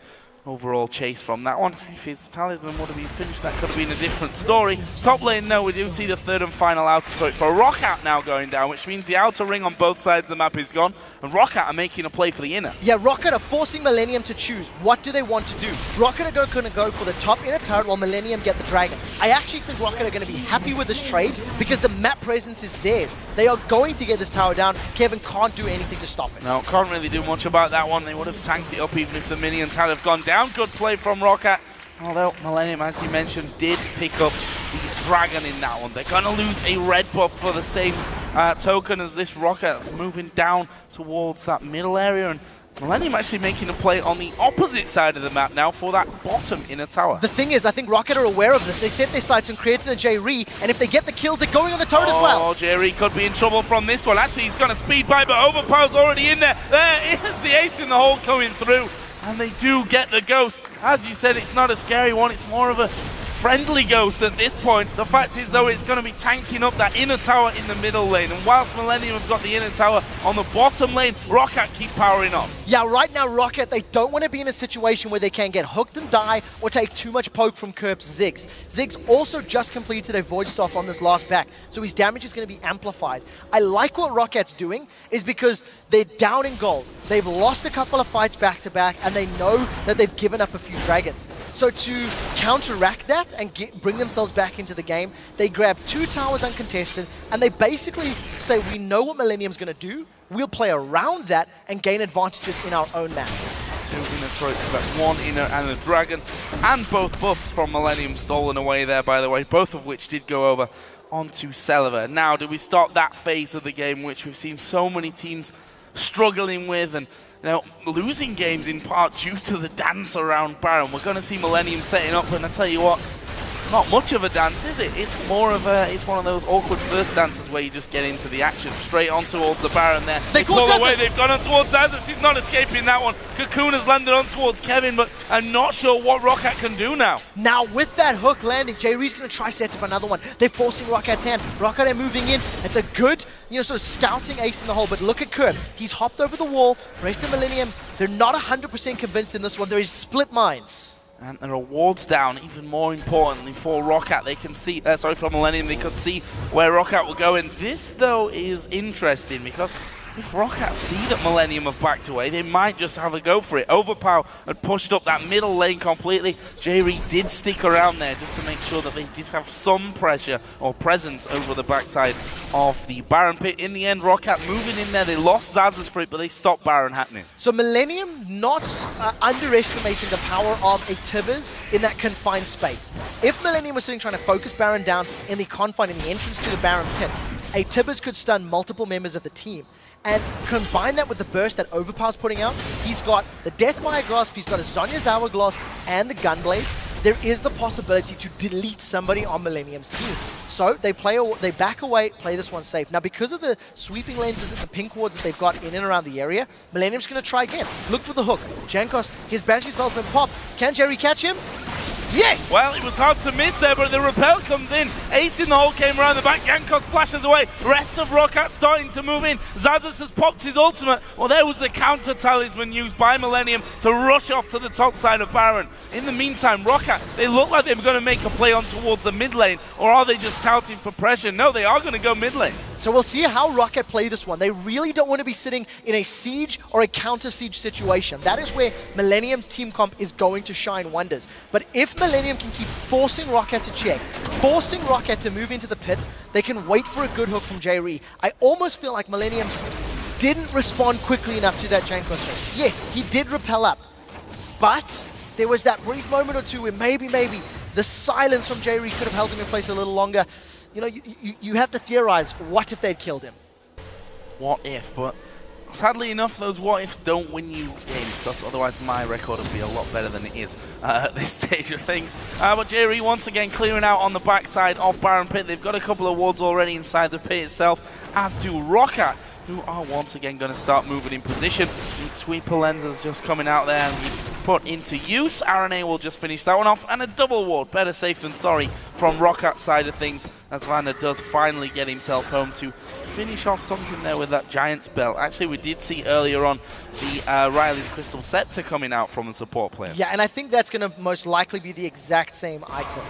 Speaker 1: overall chase from that one. If his talisman would have been finished, that could have been a different story. Top lane, no, we do see the third and final outer turret for ROCCAT now going down, which means the outer ring on both sides of the map is gone, and ROCCAT are making a play for the inner.
Speaker 2: Yeah, ROCCAT are forcing Millenium to choose. What do they want to do? ROCCAT are going to go for the top inner turret while Millenium get the dragon. I actually think ROCCAT are going to be happy with this trade because the map presence is theirs. They are going to get this tower down. Kevin can't do anything to stop it.
Speaker 1: No, can't really do much about that one. They would have tanked it up even if the minions had have gone down. Good play from ROCCAT. Although Millenium, as you mentioned, did pick up the dragon in that one. They're going to lose a red buff for the same token as this ROCCAT, moving down towards that middle area. And Millenium actually making a play on the opposite side of the map now for that bottom inner tower.
Speaker 2: The thing is, I think ROCCAT are aware of this. They set their sights and created a J-Ree, and if they get the kills, they're going on the turret as well.
Speaker 1: Oh, J-Ree could be in trouble from this one. Actually, he's going to speed by, but Overpower's already in there. There is the ace in the hole coming through. And they do get the ghost. As you said, it's not a scary one. It's more of a friendly ghost at this point. The fact is, though, it's going to be tanking up that inner tower in the middle lane. And whilst Millenium have got the inner tower on the bottom lane, ROCCAT keep powering on.
Speaker 2: Yeah, right now, ROCCAT, they don't want to be in a situation where they can get hooked and die or take too much poke from Kerp's Ziggs. Ziggs also just completed a Void Staff on this last back, so his damage is going to be amplified. I like what ROCCAT's doing is because they're down in gold. They've lost a couple of fights back-to-back, and they know that they've given up a few dragons. So to counteract that and bring themselves back into the game, they grab 2 towers uncontested, and they basically say, we know what Millenium's going to do, we'll play around that and gain advantages in our own map.
Speaker 1: 2 inner turrets, but 1 inner and a dragon, and both buffs from Millenium stolen away there, by the way, both of which did go over onto Celiver. Now, do we stop that phase of the game, which we've seen so many teams struggling with and losing games in part due to the dance around Baron? We're going to see Millenium setting up, and I tell you what, it's not much of a dance, is it? It's more of it's one of those awkward first dances where you just get into the action. Straight on towards the Baron there. They pull away, they've gone on towards Xaxus. He's not escaping that one. Cocoon has landed on towards Kevin, but I'm not sure what ROCCAT can do now.
Speaker 2: Now, with that hook landing, J-Ree's going to try set up another one. They're forcing ROCCAT's hand. ROCCAT are moving in. It's a good, sort of scouting ace in the hole, but look at Kerp. He's hopped over the wall. Rest of Millenium, they're not 100% convinced in this one. There is split minds.
Speaker 1: And the rewards down, even more importantly for ROCCAT. They can see, for Millenium, they could see where ROCCAT will go. And this, though, is interesting because if ROCCAT see that Millenium have backed away, they might just have a go for it. Overpower had pushed up that middle lane completely. J-Ree did stick around there just to make sure that they did have some pressure or presence over the backside of the Baron pit. In the end, ROCCAT moving in there. They lost Xaxus for it, but they stopped Baron happening.
Speaker 2: So Millenium not underestimating the power of a Tibbers in that confined space. If Millenium was sitting trying to focus Baron down in the confine, in the entrance to the Baron pit, a Tibbers could stun multiple members of the team. And combine that with the burst that Overpower's putting out, he's got the Deathfire Grasp, he's got a Zhonya's Hourglass, and the Gunblade. There is the possibility to delete somebody on Millenium's team. So they back away, play this one safe. Now, because of the sweeping lenses and the pink wards that they've got in and around the area, Millenium's going to try again. Look for the hook. Jankos, his Banshee spell's been popped. Can Jerry catch him? Yes!
Speaker 1: Well, it was hard to miss there, but the repel comes in. Ace in the hole came around the back. Jankos flashes away. Rest of ROCCAT starting to move in. Xaxus has popped his ultimate. Well, there was the counter talisman used by Millenium to rush off to the top side of Baron. In the meantime, ROCCAT, they look like they're going to make a play on towards the mid lane, or are they just touting for pressure? No, they are going to go mid lane.
Speaker 2: So we'll see how ROCCAT play this one. They really don't want to be sitting in a siege or a counter-siege situation. That is where Millenium's team comp is going to shine wonders. But if Millenium can keep forcing ROCCAT to check, forcing ROCCAT to move into the pit, they can wait for a good hook from J-Ree. I almost feel like Millenium didn't respond quickly enough to that Jankos hook. Yes, he did repel up, but there was that brief moment or two where maybe the silence from J-Ree could have held him in place a little longer. You have to theorize, what if they'd killed him?
Speaker 1: What if, but sadly enough, those what ifs don't win you games, because otherwise my record would be a lot better than it is at this stage of things. But J-Ree once again clearing out on the backside of Baron Pit. They've got a couple of wards already inside the pit itself, as do ROCCAT, who are once again going to start moving in position. Sweeper lenses just coming out there and put into use. RNA will just finish that one off, and a double ward. Better safe than sorry from ROCCAT's side of things, as Vander does finally get himself home to finish off something there with that Giant's belt. Actually, we did see earlier on the Riley's Crystal Scepter coming out from the support players.
Speaker 2: Yeah, and I think that's going to most likely be the exact same item.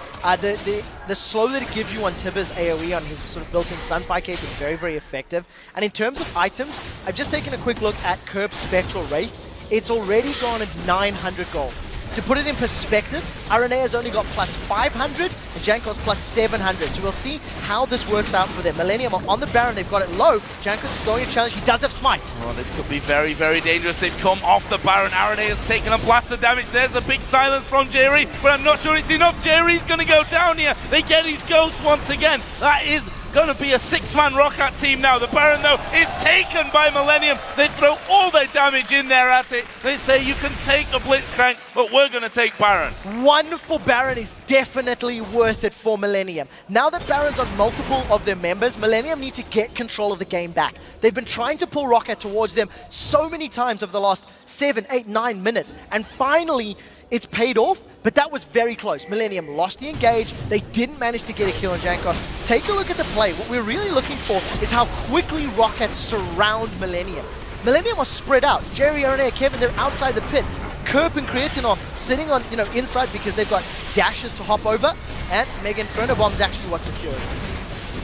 Speaker 2: The slow that it gives you on Tibbers AoE on his sort of built-in Sunfire Cape is very, very effective. And in terms of items, I've just taken a quick look at Kerb's Spectral Wraith. It's already gone at 900 gold. To put it in perspective, RNA has only got plus 500 and Jankos plus 700. So we'll see how this works out for them. Millenium are on the Baron, they've got it low. Jankos is going to challenge, he does have Smite.
Speaker 1: Oh, this could be very, very dangerous. They've come off the Baron. RNA has taken a blast of damage. There's a big silence from Jerry, but I'm not sure it's enough. Jerry's going to go down here. They get his ghost once again. That is going to be a 6-man ROCCAT team now. The Baron, though, is taken by Millenium. They throw all their damage in there at it. They say you can take the Blitzcrank, but we're going to take Baron.
Speaker 2: One for Baron is definitely worth it for Millenium. Now that Baron's on multiple of their members, Millenium need to get control of the game back. They've been trying to pull ROCCAT towards them so many times over the last 7, 8, 9 minutes, and finally it's paid off, but that was very close. Millenium lost the engage. They didn't manage to get a kill on Jankos. Take a look at the play. What we're really looking for is how quickly ROCCAT surround Millenium. Millenium are spread out. Jerry, RNA, Kevin, they're outside the pit. Kerp and Creatine are sitting on, inside because they've got dashes to hop over, and Mega Inferno Bomb is actually what secured.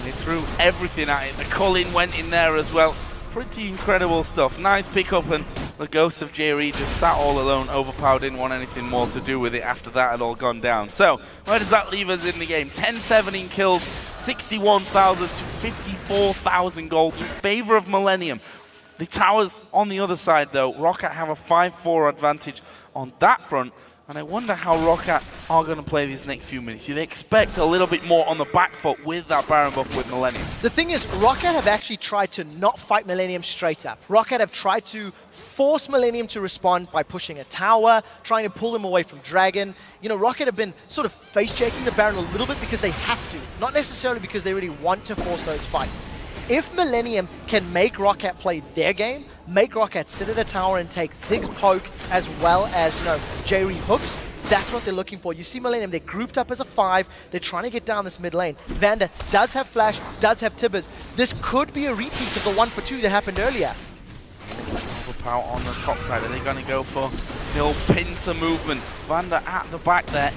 Speaker 1: They threw everything at it. The Cullen went in there as well. Pretty incredible stuff. Nice pickup, and the ghost of JRE just sat all alone. Overpower didn't want anything more to do with it after that had all gone down. So, where does that leave us in the game? 10-17 kills, 61,000 to 54,000 gold in favor of Millenium. The towers on the other side, though, ROCCAT have a 5-4 advantage on that front. And I wonder how ROCCAT are going to play these next few minutes. You'd expect a little bit more on the back foot with that Baron buff with Millenium.
Speaker 2: The thing is, ROCCAT have actually tried to not fight Millenium straight up. ROCCAT have tried to force Millenium to respond by pushing a tower, trying to pull them away from Dragon. ROCCAT have been sort of face-checking the Baron a little bit because they have to, not necessarily because they really want to force those fights. If Millenium can make ROCCAT play their game, make ROCCAT sit at a tower and take Ziggs poke as well as, Jerry hooks, that's what they're looking for. You see Millenium, they're grouped up as a 5. They're trying to get down this mid lane. Vander does have Flash, does have Tibbers. This could be a repeat of the 1-for-2 that happened earlier.
Speaker 1: Overpower on the top side. Are they going to go for the old pincer movement? Vander at the back there.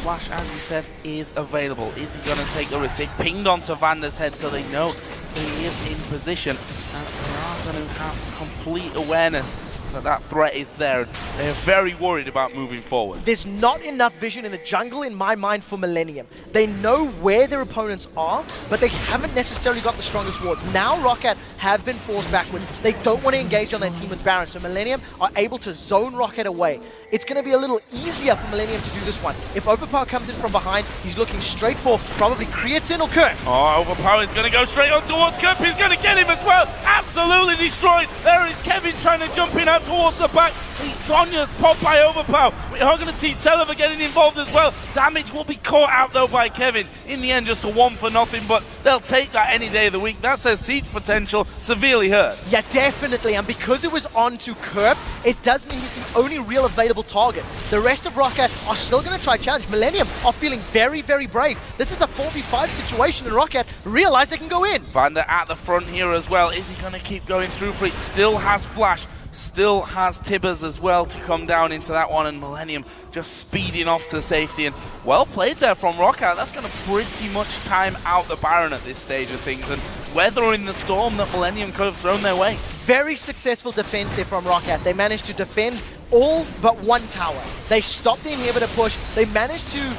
Speaker 1: Flash, as you said, is available. Is he going to take the risk? They pinged onto Vander's head so they know that he is in position. And they are going to have complete awareness that that threat is there. They're very worried about moving forward.
Speaker 2: There's not enough vision in the jungle in my mind for Millenium. They know where their opponents are, but they haven't necessarily got the strongest wards. Now ROCCAT have been forced backwards. They don't want to engage on their team with Baron, so Millenium are able to zone ROCCAT away. It's going to be a little easier for Millenium to do this one. If Overpower comes in from behind, he's looking straight for probably Creatine or Kirk.
Speaker 1: Oh, Overpower is going to go straight on towards Kirk. He's going to get him as well. Absolutely destroyed. There is Kevin trying to jump in out towards the back. Sonya's popped by Overpower. We are going to see Selva getting involved as well. Damage will be caught out though by Kevin. In the end, just a 1-for-0, but they'll take that any day of the week. That's their siege potential severely hurt.
Speaker 2: Yeah, definitely. And because it was on to Kerp, it does mean he's the only real available target. The rest of ROCCAT are still going to try challenge. Millenium are feeling very, very brave. This is a 4v5 situation, and ROCCAT realize they can go in.
Speaker 1: Vander at the front here as well. Is he going to keep going through for it? Still has Flash. Still has Tibbers as well to come down into that one, and Millenium just speeding off to safety. And well played there from ROCCAT. That's going to pretty much time out the Baron at this stage of things, and weathering the storm that Millenium could have thrown their way.
Speaker 2: Very successful defense there from ROCCAT. They managed to defend all but one tower. They stopped the inhibitor push. They managed to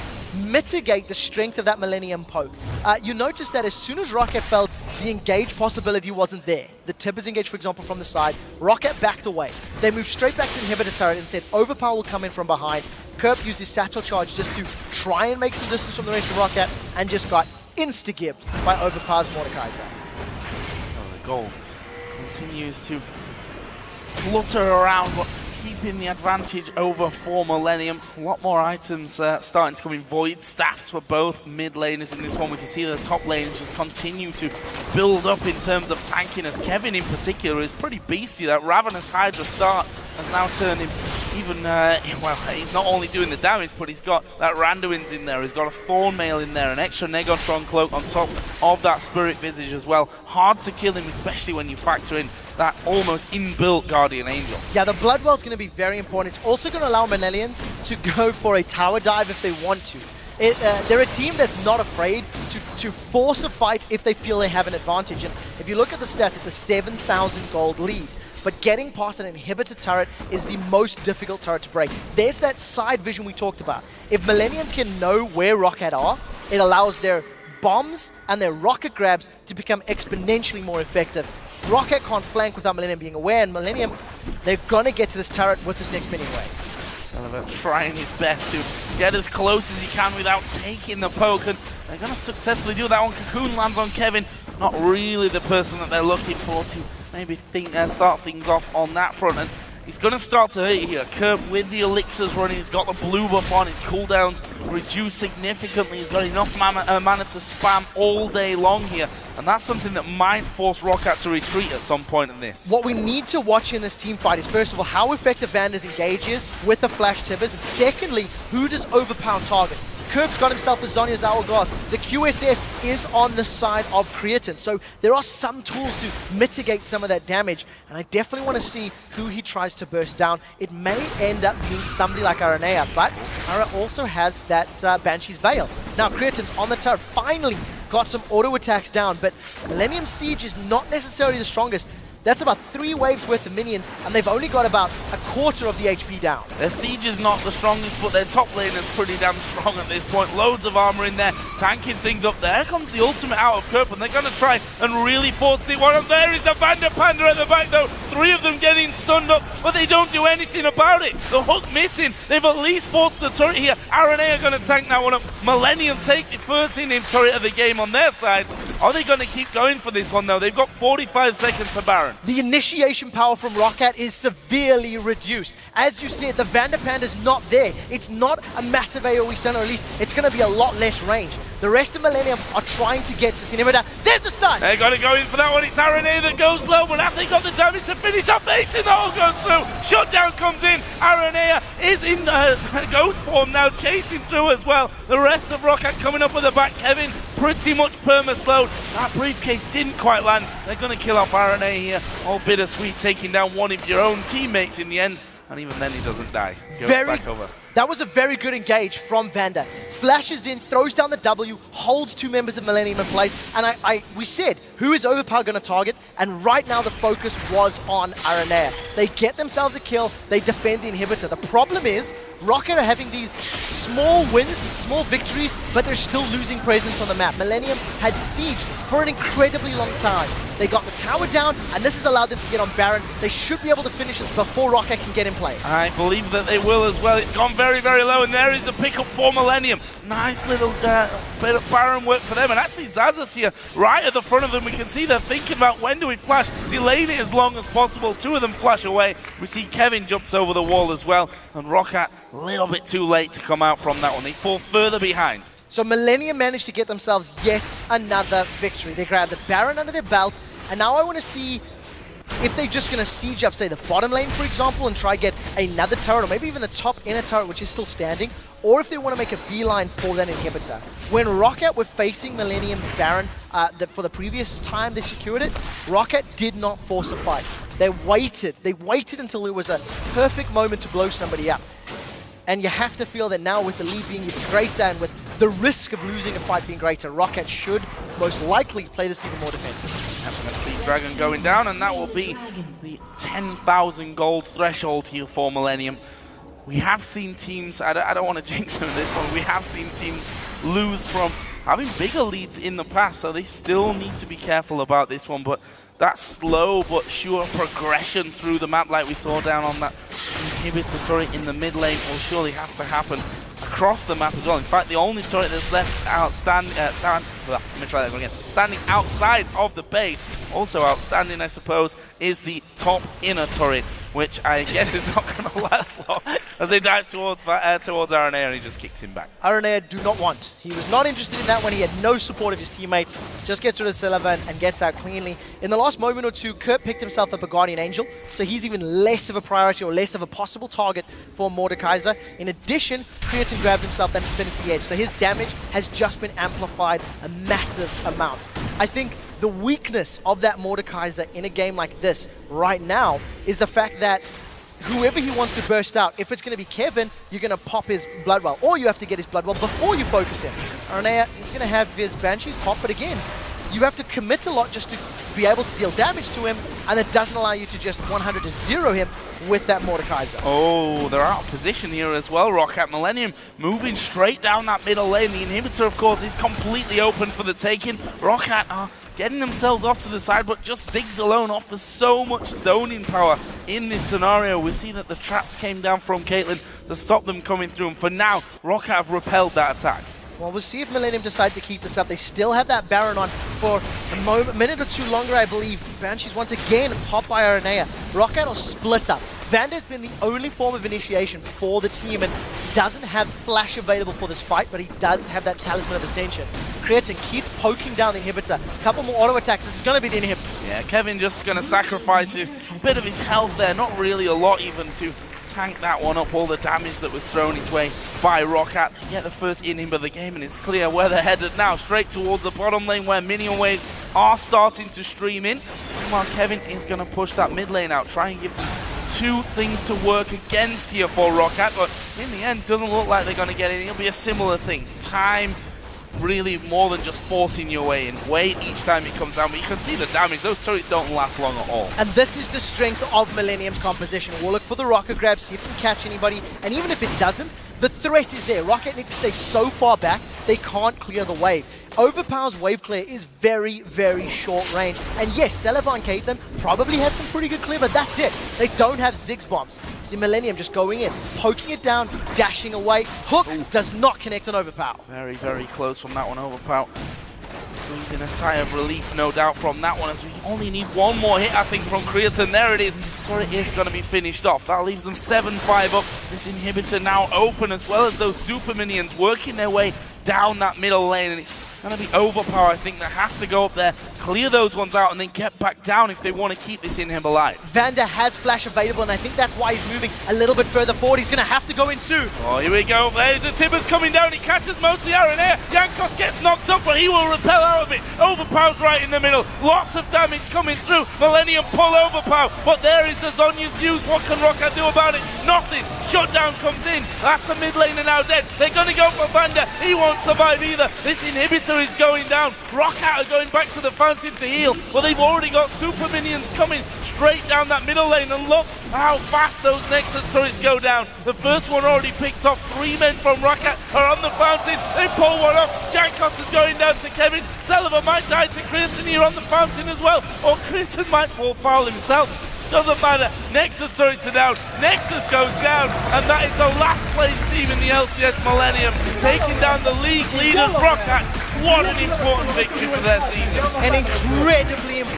Speaker 2: mitigate the strength of that Millenium poke. You notice that as soon as ROCCAT felt the engage possibility wasn't there, the Tibbers engage, for example, from the side, ROCCAT backed away. They moved straight back to the inhibitor turret and said Overpower will come in from behind. Kerp used his satchel charge just to try and make some distance from the rest of ROCCAT and just got insta-gibbed by Overpower's Mordekaiser.
Speaker 1: Oh, the goal continues to flutter around, but keeping the advantage over for Millenium. A lot more items starting to come in. Void staffs for both mid laners in this one. We can see the top lanes just continue to build up in terms of tankiness. Kevin in particular is pretty beastly. That Ravenous Hydra start has now turned him even, well, he's not only doing the damage, but he's got that Randuin's in there, he's got a Thornmail in there, an extra Negotron Cloak on top of that Spirit Visage as well. Hard to kill him, especially when you factor in that almost inbuilt Guardian Angel.
Speaker 2: Yeah, the Bloodwell's going to be very important. It's also going to allow Millenium to go for a tower dive if they want to. They're a team that's not afraid to force a fight if they feel they have an advantage. And if you look at the stats, it's a 7,000 gold lead. But getting past an inhibitor turret is the most difficult turret to break. There's that side vision we talked about. If Millenium can know where ROCCAT are, it allows their bombs and their rocket grabs to become exponentially more effective. ROCCAT can't flank without Millenium being aware, and Millenium, they're gonna get to this turret with this next minion wave.
Speaker 1: Trying his best to get as close as he can without taking the poke, and they're going to successfully do that one. Cocoon lands on Kevin, not really the person that they're looking for to maybe start things off on that front, and he's going to start to hurt here. Curb with the elixirs running, he's got the blue buff on, his cooldowns reduced significantly, he's got enough mana to spam all day long here, and that's something that might force ROCCAT to retreat at some point in this.
Speaker 2: What we need to watch in this team fight is, first of all, how effective Vander's engage is with the Flash Tibbers, and secondly, who does overpower target. Curb's got himself the Zhonya's Hourglass. The QSS is on the side of Creatine, so there are some tools to mitigate some of that damage, and I definitely want to see who he tries to burst down. It may end up being somebody like Aranea, but Ara also has that Banshee's Veil. Now Creatine's on the turret, finally got some auto attacks down, but Millennium Siege is not necessarily the strongest. That's about 3 waves worth of minions, and they've only got about a quarter of the HP down.
Speaker 1: Their siege is not the strongest, but their top lane is pretty damn strong at this point. Loads of armor in there, tanking things up. There comes the ultimate out of Kerp, and they're going to try and really force the one. And there is the Vanderpanda at the back, though. 3 of them getting stunned up, but they don't do anything about it. The hook missing. They've at least forced the turret here. Aranea are going to tank that one up. Millennium take the first in turret of the game on their side. Are they going to keep going for this one, though? They've got 45 seconds to Baron.
Speaker 2: The initiation power from ROCCAT is severely reduced. As you said, the Vanderpanda is not there. It's not a massive AoE stun, or at least it's going to be a lot less range. The rest of Millennium are trying to get to this inhibitor. There's the stun!
Speaker 1: They're going to go in for that one. It's Aranea that goes low, but after they got the damage to finish up, the whole goes through. Shutdown comes in. Aranea is in ghost form now, chasing through as well. The rest of ROCCAT coming up at the back. Kevin pretty much perma-slowed. That briefcase didn't quite land. They're going to kill off Aranea here. All bittersweet, taking down one of your own teammates in the end. And even then he doesn't die. Goes back over.
Speaker 2: That was a very good engage from Vander. Flashes in, throws down the W, holds 2 members of Millennium in place, and we said, who is Overpower going to target? And right now the focus was on Aranea. They get themselves a kill, they defend the inhibitor. The problem is, ROCCAT are having these small wins, these small victories, but they're still losing presence on the map. Millennium had Siege for an incredibly long time. They got the tower down, and this has allowed them to get on Baron. They should be able to finish this before ROCCAT can get in play.
Speaker 1: I believe that they will as well. It's gone very, very low, and there is a pickup for Millennium. Nice little bit of Baron work for them, and actually Zazas here, right at the front of them. We can see they're thinking about when do we flash, delaying it as long as possible. 2 of them flash away. We see Kevin jumps over the wall as well, and ROCCAT a little bit too late to come out from that one. They fall further behind.
Speaker 2: So Millennium managed to get themselves yet another victory. They grabbed the Baron under their belt, and now I want to see if they're just going to siege up, say, the bottom lane, for example, and try get another turret, or maybe even the top inner turret, which is still standing, or if they want to make a beeline for that inhibitor. When ROCCAT were facing Millennium's Baron for the previous time they secured it, ROCCAT did not force a fight. They waited. They waited until it was a perfect moment to blow somebody up. And you have to feel that now with the lead being even greater and with the risk of losing a fight being greater, ROCCAT should most likely play this even more defensive.
Speaker 1: I'm going to see Dragon going down, and that will be the 10,000 gold threshold here for Millennium. We have seen teams, I don't want to jinx them at this point, we have seen teams lose from having bigger leads in the past, so they still need to be careful about this one, but that slow but sure progression through the map like we saw down on that inhibitor turret in the mid lane will surely have to happen across the map as well. In fact, the only turret that's left outstanding, standing outside of the base, also outstanding I suppose, is the top inner turret, which I guess is not going to last long. as they dive towards RNA, and he just kicked him back.
Speaker 2: RNA do not want. He was not interested in that one. He had no support of his teammates. Just gets rid of Sullivan and gets out cleanly. In the last moment or two, Kurt picked himself up a Guardian Angel, so he's even less of a priority or less of a possible target for Mordekaiser. In addition, Creatine grabbed himself that Infinity Edge, so his damage has just been amplified a massive amount. I think the weakness of that Mordekaiser in a game like this right now is the fact that whoever he wants to burst out, if it's going to be Kevin, you're going to pop his Bloodwell, or you have to get his Bloodwell before you focus him. Aranea is going to have his Banshees pop, but again, you have to commit a lot just to be able to deal damage to him, and it doesn't allow you to just 100 to 0 him with that Mordekaiser.
Speaker 1: Oh, they're out of position here as well. ROCCAT Millenium moving straight down that middle lane. The inhibitor, of course, is completely open for the taking. ROCCAT are getting themselves off to the side, but just Ziggs alone offers so much zoning power in this scenario. We see that the traps came down from Caitlyn to stop them coming through, and for now, ROCCAT have repelled that attack.
Speaker 2: Well, we'll see if Millenium decide to keep this up. They still have that Baron on for a minute or two longer, I believe. Banshees once again popped by Aranea. ROCCAT will split up. Vanda's been the only form of initiation for the team and doesn't have Flash available for this fight, but he does have that Talisman of Ascension. Creatine keeps poking down the inhibitor. A couple more auto attacks. This is going to be the inhibitor.
Speaker 1: Yeah, Kevin just going to sacrifice a bit of his health there. Not really a lot even to tank that one up, all the damage that was thrown his way by ROCCAT. They get the first inhib of the game, and it's clear where they're headed now, straight towards the bottom lane where minion waves are starting to stream in. Meanwhile, Kevin is going to push that mid lane out, try and give two things to work against here for ROCCAT, but in the end, doesn't look like they're going to get it. It'll be a similar thing. Time, really more than just forcing your way in. Wait each time it comes down, but you can see the damage. Those turrets don't last long at all.
Speaker 2: And this is the strength of Millenium's composition. We'll look for the rocket grab, see if it can catch anybody, and even if it doesn't, the threat is there. ROCCAT need to stay so far back, they can't clear the wave. Overpower's wave clear is very, very short range. And yes, Sullivan Caitlyn probably has some pretty good clear, but that's it. They don't have Ziggs bombs. See Millenium just going in, poking it down, dashing away. Hook does not connect on Overpower.
Speaker 1: Very, very close from that one, Overpower. Breathing a sigh of relief, no doubt, from that one, as we only need one more hit, I think, from Creatine. There it is. That's where it is going to be finished off. That leaves them 7-5 up. This inhibitor now open, as well as those super minions working their way down that middle lane, and it's going to be Overpower, I think, that has to go up there, clear those ones out, and then get back down if they want to keep this inhib alive.
Speaker 2: Vanda has Flash available, and I think that's why he's moving a little bit further forward. He's going to have to go in soon.
Speaker 1: Oh, here we go. There's a Tibbers coming down. He catches mostly RNA. Jankos gets knocked up, but he will repel out of it. Overpower's right in the middle. Lots of damage coming through. Millenium pull Overpower, but there is the Zonya's fuse. What can ROCCAT do about it? Nothing. Shutdown comes in. That's the mid laner now dead. They're going to go for Vanda. He won't survive either. This inhibitor is going down. ROCCAT are going back to the fountain to heal, but they've already got super minions coming straight down that middle lane, and look how fast those Nexus turrets go down. The first one already picked off. 3 men from ROCCAT are on the fountain. They pull one off. Jankos is going down to Kevin. Sullivan might die to Creatine here on the fountain as well, or Creatine might fall foul himself. Doesn't matter. Nexus turrets are down. Nexus goes down, and that is the last place team in the LCS Millenium, taking down the league leaders ROCCAT. What an important victory for their season.
Speaker 2: An incredibly important